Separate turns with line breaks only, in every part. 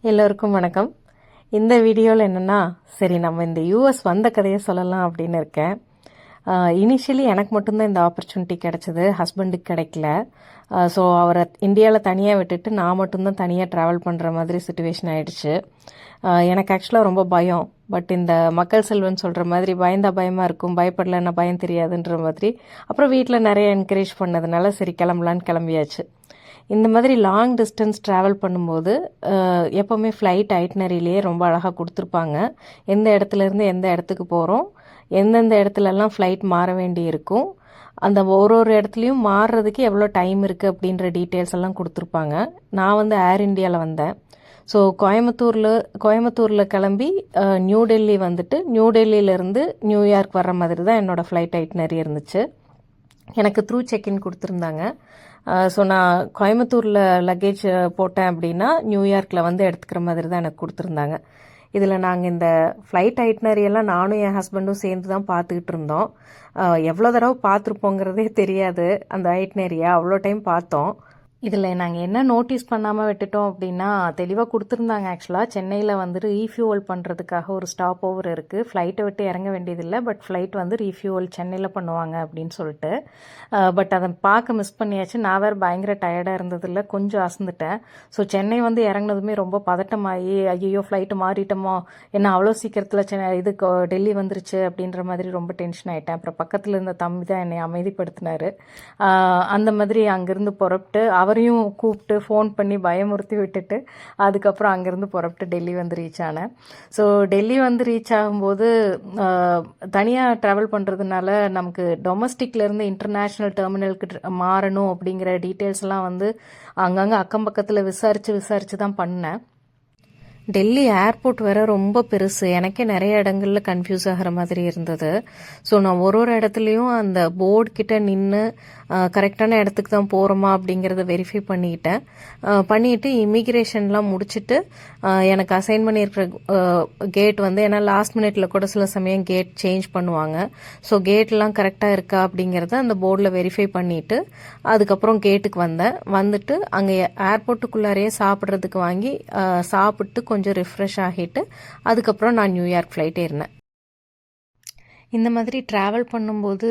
எல்லோருக்கும் வணக்கம். இந்த வீடியோவில் என்னென்னா, சரி நம்ம இந்த யூஎஸ் வந்த கதையை சொல்லலாம் அப்படின்னு இருக்கேன். இனிஷியலி எனக்கு மட்டும்தான் இந்த ஆப்பர்ச்சுனிட்டி கிடச்சிது, ஹஸ்பண்டுக்கு கிடைக்கல. ஸோ அவரை இந்தியாவில் தனியாக விட்டுட்டு நான் மட்டும்தான் தனியாக ட்ராவல் பண்ணுற மாதிரி சுச்சுவேஷன் ஆகிடுச்சு. எனக்கு ஆக்சுவலாக ரொம்ப பயம். பட் இந்த மக்கள் செல்வன் சொல்கிற மாதிரி பயந்தா பயமாக இருக்கும், பயப்படலைன்னா பயம் தெரியாதுன்ற மாதிரி. அப்புறம் வீட்டில் நிறைய என்கரேஜ் பண்ணதுனால சரி கிளம்பலான்னு கிளம்பியாச்சு. இந்த மாதிரி லாங் டிஸ்டன்ஸ் ட்ராவல் பண்ணும்போது எப்போவுமே ஃப்ளைட் ஐட்னரிலேயே ரொம்ப அழகாக கொடுத்துருப்பாங்க. எந்த இடத்துலேருந்து எந்த இடத்துக்கு போகிறோம், எந்தெந்த இடத்துலலாம் ஃப்ளைட் மாற வேண்டி இருக்கும், அந்த ஒரு இடத்துலையும் மாறுறதுக்கு எவ்வளோ டைம் இருக்குது அப்படின்ற டீட்டெயில்ஸ் எல்லாம் கொடுத்துருப்பாங்க. நான் வந்து ஏர் இண்டியாவில் வந்தேன். ஸோ கோயம்புத்தூரில் கிளம்பி நியூ டெல்லி வந்துட்டு நியூ டெல்லியிலேருந்து நியூயார்க் வர்ற மாதிரி தான் என்னோடய ஃப்ளைட் ஐட்னரி இருந்துச்சு. எனக்கு த்ரூ செக்இன் கொடுத்துருந்தாங்க. ஸோ நான் கோயம்புத்தூரில் லக்கேஜ் போட்டேன் அப்படின்னா நியூயார்க்கில் வந்து எடுத்துக்கிற மாதிரி தான் எனக்கு கொடுத்துருந்தாங்க. இதில் நாங்கள் இந்த ஃப்ளைட் ஐட்னரியெல்லாம் நானும் என் ஹஸ்பண்டும் சேர்ந்து தான் பார்த்துக்கிட்டு இருந்தோம். எவ்வளோ தடவை பார்த்துருப்போங்கிறதே தெரியாது. அந்த ஐட்னரியை அவ்வளோ டைம் பார்த்தோம். இதில் நாங்கள் என்ன நோட்டீஸ் பண்ணாமல் விட்டுட்டோம் அப்படின்னா, தெளிவாக கொடுத்துருந்தாங்க. ஆக்சுவலாக சென்னையில் வந்து ரீஃபியூவல் பண்ணுறதுக்காக ஒரு ஸ்டாப் ஓவர் இருக்குது. ஃப்ளைட்டை விட்டு இறங்க வேண்டியதில்லை, பட் ஃப்ளைட் வந்து ரீஃபியூவல் சென்னையில் பண்ணுவாங்க அப்படின்னு சொல்லிட்டு. பட் அதை பார்க்க மிஸ் பண்ணியாச்சு. நான் வேறு பயங்கர டயர்டாக இருந்ததில்ல, கொஞ்சம் அசந்துட்டேன். ஸோ சென்னை வந்து இறங்கினதுமே ரொம்ப பதட்டமாகி, ஐயோ ஃப்ளைட்டு மாறிட்டோமோ, என்ன அவ்வளோ சீக்கிரத்தில் டெல்லி வந்துருச்சு அப்படின்ற மாதிரி ரொம்ப டென்ஷன் ஆகிட்டேன். அப்புறம் பக்கத்தில் இருந்த தம்பி தான் என்னை அமைதிப்படுத்தினார். அந்த மாதிரி அங்கேருந்து புறப்பட்டு அவரையும் கூப்பிட்டு ஃபோன் பண்ணி பயமுறுத்தி விட்டுட்டு அதுக்கப்புறம் அங்கேருந்து புறப்பட்டு டெல்லி வந்து ரீச் ஆனேன். ஸோ டெல்லி வந்து ரீச் ஆகும்போது தனியாக ட்ராவல் பண்ணுறதுனால நமக்கு டொமஸ்டிக்லேருந்து இன்டர்நேஷ்னல் டெர்மினலுக்கு மாறணும் அப்படிங்கிற டீட்டெயில்ஸ்லாம் வந்து அங்கங்கே அக்கம் பக்கத்தில் விசாரித்து தான் பண்ணேன். டெல்லி ஏர்போர்ட் வேற ரொம்ப பெருசு. எனக்கே நிறைய இடங்கள்ல கன்ஃபியூஸ் ஆகிற மாதிரி இருந்தது. ஸோ நான் ஒரு இடத்துலையும் அந்த போர்டு கிட்ட நின்று கரெக்டான இடத்துக்கு தான் போகிறோமா அப்படிங்கிறத வெரிஃபை பண்ணிட்டு இமிக்ரேஷன்லாம் முடிச்சுட்டு எனக்கு அசைன் பண்ணியிருக்கிற கேட் வந்து, ஏன்னா லாஸ்ட் மினிட்ல கூட சில சமயம் கேட் சேஞ்ச் பண்ணுவாங்க. ஸோ கேட்லாம் கரெக்டாக இருக்கா அப்படிங்கிறத அந்த போர்டில் வெரிஃபை பண்ணிட்டு அதுக்கப்புறம் கேட்டுக்கு வந்துட்டு அங்கே ஏர்போர்ட்டுக்குள்ளாரையே சாப்பிட்றதுக்கு வாங்கி சாப்பிட்டு கொஞ்சம் ரிஃப்ரெஷ் ஆகிட்டு அதுக்கப்புறம் நான் நியூயார்க் ஃப்ளைட் ஏறினேன். இந்த மாதிரி ட்ராவல் பண்ணும்போது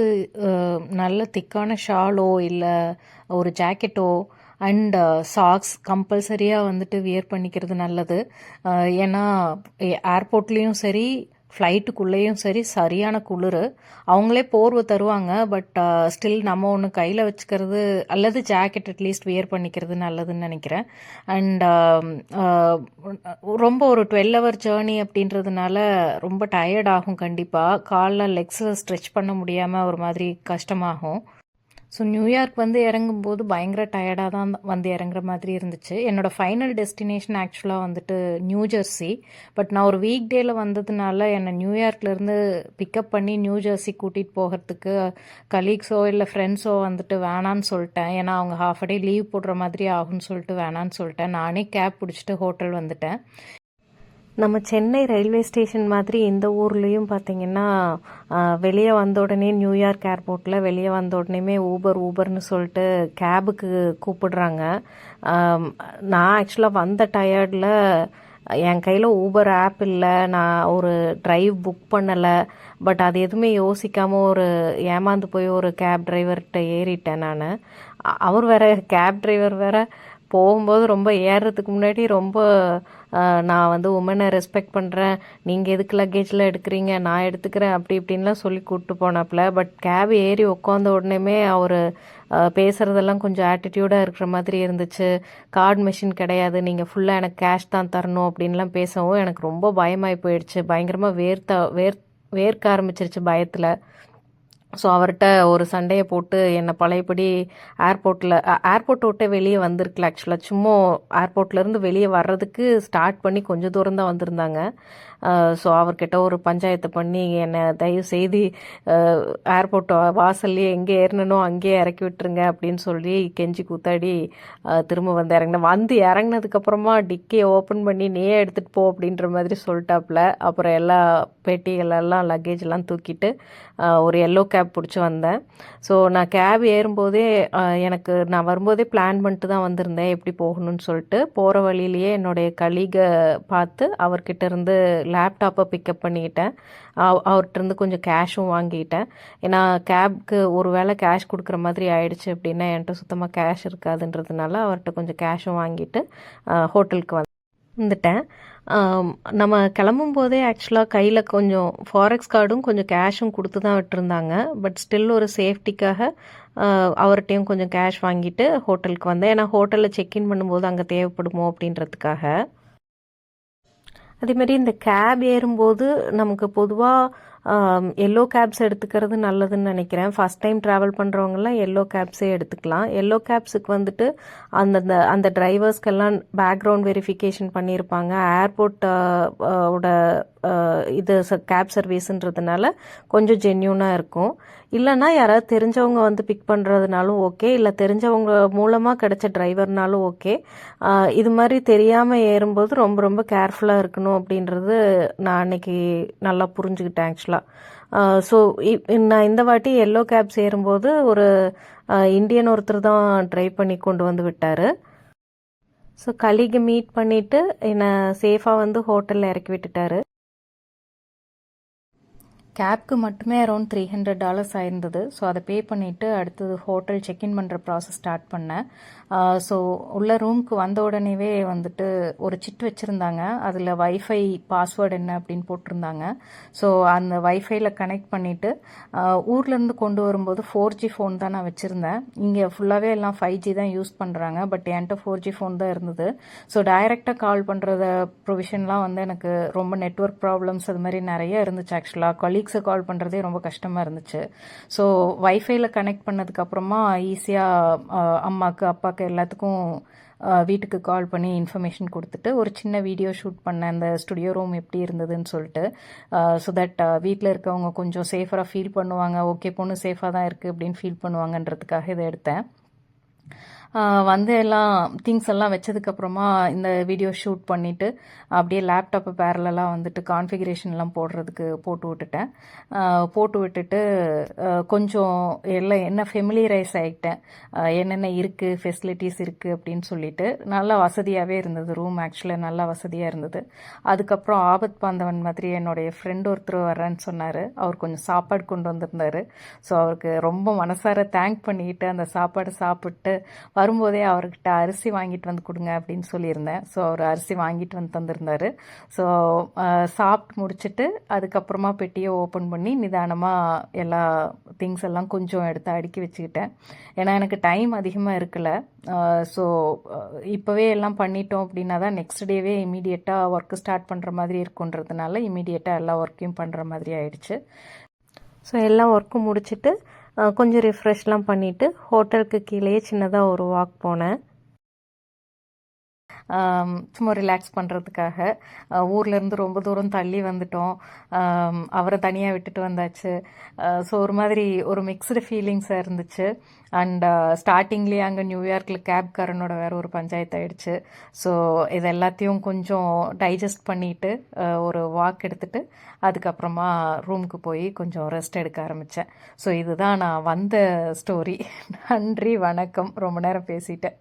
நல்ல திக்கான ஷாலோ இல்லை ஒரு ஜாக்கெட்டோ அண்ட் சாக்ஸ் கம்பல்சரியாக வந்துட்டு வியர் பண்ணிக்கிறது நல்லது. ஏன்னா ஏர்போர்ட்லேயும் சரி ஃப்ளைட்டுக்குள்ளேயும் சரி சரியான குளிர். அவங்களே போர்வை தருவாங்க, பட் ஸ்டில் நம்ம ஒன்று கையில் வச்சுக்கிறது அல்லது ஜாக்கெட் அட்லீஸ்ட் வியர் பண்ணிக்கிறது நல்லதுன்னு நினைக்கிறேன். அண்ட் ரொம்ப ஒரு 12 hour ஜேர்னி அப்படின்றதுனால ரொம்ப டயர்ட் ஆகும். கண்டிப்பாக காலில் லெக்ஸை ஸ்ட்ரெச் பண்ண முடியாமல் ஒரு மாதிரி கஷ்டமாகும். ஸோ நியூயார்க் வந்து இறங்கும்போது பயங்கர டயர்டாக தான் வந்து இறங்குற மாதிரி இருந்துச்சு. என்னோடய ஃபைனல் டெஸ்டினேஷன் ஆக்சுவலாக வந்துட்டு நியூ ஜெர்சி. பட் நான் ஒரு வீக் டேயில் வந்ததுனால என்னை நியூயார்க்லேருந்து பிக்கப் பண்ணி நியூ ஜெர்சி கூட்டிகிட்டு போகிறதுக்கு கலீக்ஸோ இல்லை ஃப்ரெண்ட்ஸோ வந்துட்டு வேணான்னு சொல்லிட்டேன். ஏன்னா அவங்க ஹாஃப் டே லீவ் போடுற மாதிரி ஆகும்னு சொல்லிட்டு வேணான்னு சொல்லிட்டேன். நானே கேப் பிடிச்சிட்டு ஹோட்டல் வந்துட்டேன். நம்ம சென்னை ரயில்வே ஸ்டேஷன் மாதிரி இந்த ஊர்லேயும் பார்த்திங்கன்னா வெளியே வந்த உடனே நியூயார்க் ஏர்போர்ட்டில் வெளியே வந்த உடனேமே ஊபர்னு சொல்லிட்டு கேபுக்கு கூப்பிடுறாங்க. நான் ஆக்சுவலாக வந்த டயர்டில் என் கையில் ஊபர் ஆப் இல்லை, நான் ஒரு டிரைவ் புக் பண்ணலை. பட் அது எதுவுமே யோசிக்காமல் ஒரு ஏமாந்து போய் ஒரு கேப் டிரைவர்கிட்ட ஏறிட்டேன் நான். அவர் வேற கேப் டிரைவர் வேற போகும்போது ரொம்ப ஏறுறதுக்கு முன்னாடி ரொம்ப நான் வந்து உமனை ரெஸ்பெக்ட் பண்ணுறேன், நீங்கள் எதுக்கு லக்கேஜில் எடுக்கிறீங்க, நான் எடுத்துக்கிறேன் அப்படி இப்படின்லாம் சொல்லி கூப்பிட்டு போனாப்புல. பட் கேப் ஏறி உட்காந்த உடனேமே அவர் பேசுகிறதெல்லாம் கொஞ்சம் ஆட்டிடியூடாக இருக்கிற மாதிரி இருந்துச்சு. கார்டு மெஷின் கிடையாது, நீங்கள் ஃபுல்லாக எனக்கு கேஷ் தான் தரணும் அப்படின்லாம் பேசவும் எனக்கு ரொம்ப பயமாகி போயிடுச்சு. பயங்கரமாக வேர்க்க ஆரம்பிச்சிருச்சு பயத்தில். ஸோ அவர்கிட்ட ஒரு சண்டையை போட்டு என்னை பழையபடி ஏர்போர்ட்டை விட்டு வெளியே வந்திருக்கல. ஆக்சுவலாக சும்மா ஏர்போர்ட்லேருந்து வெளியே வர்றதுக்கு ஸ்டார்ட் பண்ணி கொஞ்சம் தூரம் தான் வந்திருந்தாங்க. ஸோ அவர்கிட்ட ஒரு பஞ்சாயத்து பண்ணி என்னை தயவு செய்து ஏர்போர்ட் வாசல்லையே எங்கே ஏறினோ அங்கேயே இறக்கி விட்டுருங்க அப்படின்னு சொல்லி கெஞ்சி கூத்தாடி திரும்ப வந்து இறங்கினதுக்கப்புறமா டிக்கியை ஓப்பன் பண்ணி நீயே எடுத்துகிட்டு போ அப்படின்ற மாதிரி சொல்லிட்டாப்புல. அப்புறம் எல்லா பெட்டிகளெல்லாம் லக்கேஜ் எல்லாம் தூக்கிட்டு ஒரு எல்லோ கேப் பிடிச்சி வந்தேன். ஸோ நான் கேப் ஏறும்போதே நான் வரும்போதே பிளான் பண்ணிட்டு தான் வந்திருந்தேன் எப்படி போகணும்னு சொல்லிட்டு. போகிற வழியிலேயே என்னுடைய கலீகை பார்த்து அவர்கிட்ட இருந்து லேப்டாப்பை பிக்கப் பண்ணிக்கிட்டேன். அவர்கிட்ட இருந்து கொஞ்சம் கேஷும் வாங்கிக்கிட்டேன். ஏன்னா கேப்க்கு ஒரு வேளை கேஷ் கொடுக்குற மாதிரி ஆயிடுச்சு அப்படின்னா என்கிட்ட சுத்தமாக கேஷ் இருக்காதுன்றதுனால அவர்கிட்ட கொஞ்சம் கேஷும் வாங்கிட்டு ஹோட்டலுக்கு வந்துட்டேன். நம்ம கிளம்பும் போதே ஆக்சுவலாக கையில் கொஞ்சம் ஃபாரெக்ஸ் கார்டும் கொஞ்சம் கேஷும் கொடுத்து தான் விட்டுருந்தாங்க. பட் ஸ்டில் ஒரு சேஃப்டிக்காக அவர்கிட்டையும் கொஞ்சம் கேஷ் வாங்கிட்டு ஹோட்டலுக்கு வந்தேன். ஏன்னா ஹோட்டலில் செக்இன் பண்ணும்போது அங்கே தேவைப்படுமோ அப்படின்றதுக்காக. அதேமாரி இந்த கேப் ஏறும்போது நமக்கு பொதுவாக எல்லோ கேப்ஸ் எடுத்துக்கிறது நல்லதுன்னு நினைக்கிறேன். ஃபஸ்ட் டைம் ட்ராவல் பண்ணுறவங்கலாம் எல்லோ கேப்ஸே எடுத்துக்கலாம். எல்லோ கேப்ஸுக்கு வந்துட்டு அந்த டிரைவர்ஸ்க்கெல்லாம் பேக்ரவுண்ட் வெரிஃபிகேஷன் பண்ணியிருப்பாங்க. ஏர்போர்ட் ஓட இது கேப் சர்வீஸுன்றதுனால கொஞ்சம் ஜென்யூனாக இருக்கும். இல்லைன்னா யாராவது தெரிஞ்சவங்க வந்து பிக் பண்ணுறதுனாலும் ஓகே, இல்லை தெரிஞ்சவங்க மூலமாக கிடைச்ச டிரைவர்னாலும் ஓகே. இது மாதிரி தெரியாமல் ஏறும்போது ரொம்ப ரொம்ப கேர்ஃபுல்லாக இருக்கணும் அப்படின்றது நான் அன்னைக்கு நல்லா புரிஞ்சுக்கிட்டேன் ஆக்சுவலாக. ஸோ நான் இந்த வாட்டி எல்லோ கேப்ஸ் ஏறும்போது ஒரு இந்தியன் ஒருத்தர் தான் ட்ரைவ் பண்ணி கொண்டு வந்து விட்டார். ஸோ கலீகை மீட் பண்ணிவிட்டு என்னை சேஃபாக வந்து ஹோட்டலில் இறக்கி விட்டுட்டாரு. கேப்க்கு மட்டுமே அரௌண்ட் $300 ஆயிருந்தது. ஸோ அதை பே பண்ணிவிட்டு அடுத்தது ஹோட்டல் செக்இன் பண்ணுற ப்ராசஸ் ஸ்டார்ட் பண்ணேன். ஸோ உள்ள ரூமுக்கு வந்த உடனேவே வந்துட்டு ஒரு சிட் வச்சுருந்தாங்க. அதில் வைஃபை பாஸ்வேர்டு என்ன அப்படின்னு போட்டிருந்தாங்க. ஸோ அந்த வைஃபைல கனெக்ட் பண்ணிவிட்டு ஊர்லேருந்து கொண்டு வரும்போது 4G ஃபோன் தான் நான் வச்சுருந்தேன். இங்கே ஃபுல்லாகவே எல்லாம் 5G தான் யூஸ் பண்ணுறாங்க. பட் என்கிட்ட 4G ஃபோன் தான் இருந்தது. ஸோ டைரெக்டாக கால் பண்ணுறத ப்ரொவிஷன்லாம் வந்து எனக்கு ரொம்ப நெட்வொர்க் ப்ராப்ளம்ஸ் அது மாதிரி நிறைய இருந்துச்சு. ஆக்சுவலாக கொலீக்ஸை கால் பண்ணுறதே ரொம்ப கஷ்டமாக இருந்துச்சு. ஸோ வைஃபைல கனெக்ட் பண்ணதுக்கப்புறமா ஈஸியாக அம்மாவுக்கு அப்பாவுக்கு எல்லாத்துக்கும் வீட்டுக்கு கால் பண்ணி இன்ஃபர்மேஷன் கொடுத்துட்டு ஒரு சின்ன வீடியோ ஷூட் பண்ணேன் அந்த ஸ்டுடியோ ரூம் எப்படி இருந்ததுன்னு சொல்லிட்டு. ஸோ தட் வீட்டில் இருக்கவங்க கொஞ்சம் சேஃபராக ஃபீல் பண்ணுவாங்க. ஓகே, பொண்ணு சேஃபாக தான் இருக்குது அப்படின்னு ஃபீல் பண்ணுவாங்கன்றதுக்காக இதை எடுத்தேன். வந்து எல்லாம் திங்ஸ் எல்லாம் வச்சதுக்கப்புறமா இந்த வீடியோ ஷூட் பண்ணிவிட்டு அப்படியே லேப்டாப்பை பேரலாக வந்துட்டு கான்ஃபிகரேஷன்லாம் போடுறதுக்கு போட்டு விட்டுட்டு கொஞ்சம் எல்லாம் என்ன ஃபெமிலியரைஸ் ஆகிட்டேன். என்னென்ன இருக்குது, ஃபெசிலிட்டிஸ் இருக்குது அப்படின்னு சொல்லிட்டு. நல்லா வசதியாகவே இருந்தது ரூம். ஆக்சுவலாக நல்லா வசதியாக இருந்தது. அதுக்கப்புறம் ஆபத் பாந்தவன் மாதிரி என்னுடைய ஃப்ரெண்ட் ஒருத்தர் வர்றேன்னு சொன்னார். அவர் கொஞ்சம் சாப்பாடு கொண்டு வந்திருந்தார். ஸோ அவருக்கு ரொம்ப மனசார தேங்க் பண்ணிக்கிட்டு அந்த சாப்பாடு சாப்பிட்டு வரும்போதே அவர்கிட்ட அரிசி வாங்கிட்டு வந்து கொடுங்க அப்படின்னு சொல்லியிருந்தேன். ஸோ அவர் அரிசி வாங்கிட்டு வந்து தந்திருந்தார். ஸோ சாப்பிட்டு முடிச்சுட்டு அதுக்கப்புறமா பெட்டியை ஓப்பன் பண்ணி நிதானமாக எல்லா திங்ஸ் எல்லாம் கொஞ்சம் எடுத்து அடுக்கி வச்சுக்கிட்டேன். ஏன்னா எனக்கு டைம் அதிகமாக இருக்கல. ஸோ இப்போவே எல்லாம் பண்ணிட்டோம் அப்படின்னா தான் நெக்ஸ்ட் டேவே இமீடியட்டாக ஒர்க்கு ஸ்டார்ட் பண்ணுற மாதிரி இருக்குன்றதுனால இமீடியட்டாக எல்லா ஒர்க்கையும் பண்ணுற மாதிரி ஆயிடுச்சு. ஸோ எல்லா ஒர்க்கும் முடிச்சுட்டு கொஞ்சம் ரிஃப்ரெஷ்லாம் பண்ணிவிட்டு ஹோட்டலுக்கு கீழேயே சின்னதாக ஒரு வாக் போனேன். சும்மா ரிலாக்ஸ் பண்ணுறதுக்காக. ஊர்லேருந்து ரொம்ப தூரம் தள்ளி வந்துட்டோம். அவரை தனியாக விட்டுட்டு வந்தாச்சு. ஸோ ஒரு மாதிரி ஒரு மிக்ஸ்டு ஃபீலிங்ஸாக இருந்துச்சு. அண்ட் ஸ்டார்டிங்லேயே அங்கே நியூயார்க்கில் கேப்காரனோட வேறு ஒரு பஞ்சாயத்து ஆகிடுச்சு. ஸோ இது எல்லாத்தையும் கொஞ்சம் டைஜஸ்ட் பண்ணிவிட்டு ஒரு வாக் எடுத்துகிட்டு அதுக்கப்புறமா ரூமுக்கு போய் கொஞ்சம் ரெஸ்ட் எடுக்க ஆரம்பித்தேன். ஸோ இதுதான் நான் வந்த ஸ்டோரி. நன்றி, வணக்கம். ரொம்ப நேரம் பேசிட்டேன்.